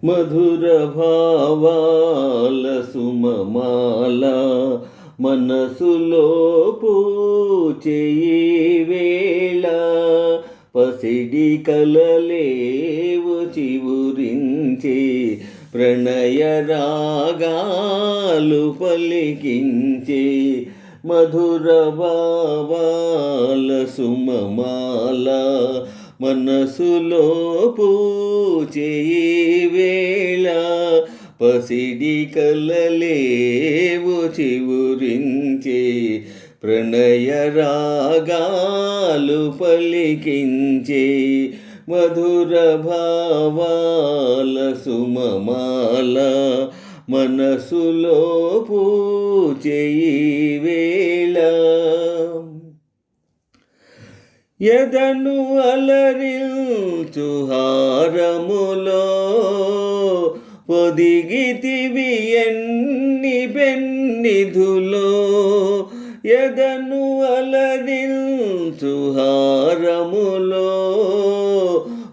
మధుర భావాల సుమమాల మనసులో పూచేయి వేళ పసిడి కలలేవు చివురించే ప్రణయ రాగాలు పలికించే మధుర భావాల సుమమాల మనసులో పూచేయి వేళ పసిడి కలలేవు చివురించే ప్రణయ రాగాలు పలికించే మధుర భావాల సుమమాల మనసులో పూచేయి వేళ ఎదను అలరించు హారములో పొదిగితివి ఎన్ని పెన్నిధులో ఎదను అలరించు హారములో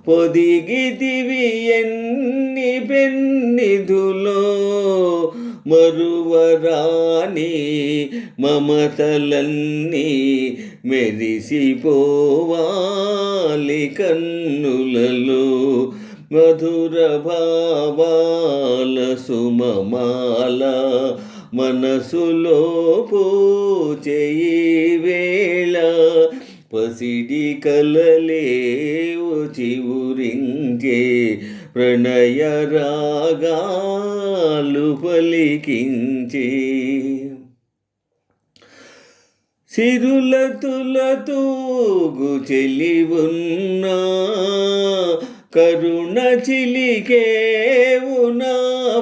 పొదిగితివి ఎన్ని పెన్నిధులో మరువరాని మమతలన్నీ మెరిసిపోవాలి కన్నులలో మధుర భావాల సుమమాల మనసులో పూచేయి వేళ పసిడి కలలేవు చివురించే ప్రణయ రాగాలు పలికించే సిరులతులతూగు చెలివున్నా కరుణ చిలికేవు నా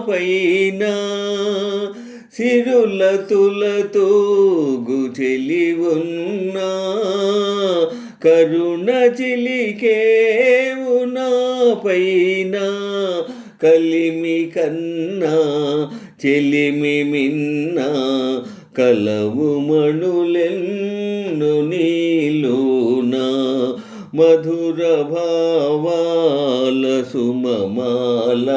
పైన సిరులతులతూగు చెలివున్నా కరుణ చిలికేవు నా పైన కలిమి కన్నా చెలిమి మిన్నా కలవు మణులెన్ను నీలోనా మధుర భావాల సుమమాల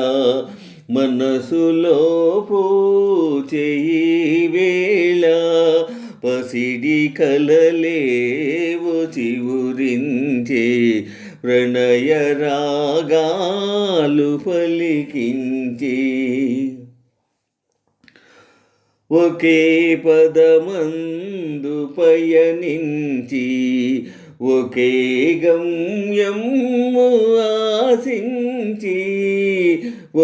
మనసులో పూచేయి వేళ పసిడి కలలేవు చివురించే ప్రణయ రాగాలు పలికించే ఒకే పదమందు పయనించి ఒకే గమ్యము ఆశించి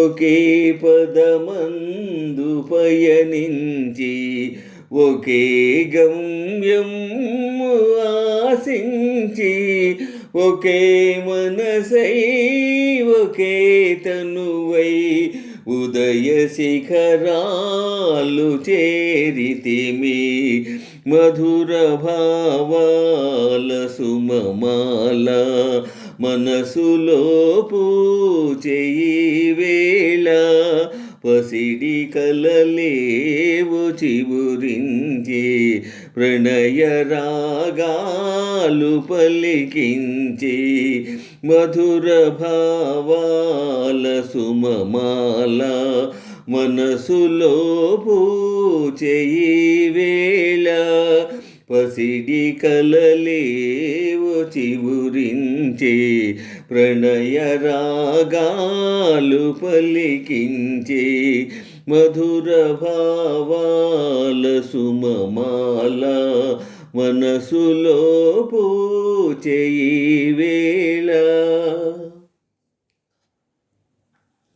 ఒకే పదమందు పయనించి ఒకే గమ్యము ఆశించి ఒకే మనసై ఒకే తనువై ఉదయ శిఖరాలు చేరితిమి మధుర భావాల సుమమాల మనసులో పూచేయి వేళ పసిడి కలలేవు చివురించే ప్రణయ రాగాలు పలికించే మధుర భావాల సుమమాల మనసులో పూచేయి వేళ పసిడి కలలేవు చివురించే ప్రణయ రాగాలు పలికించే మధుర భావాల సుమమాల మనసులో పూచేయి వేళ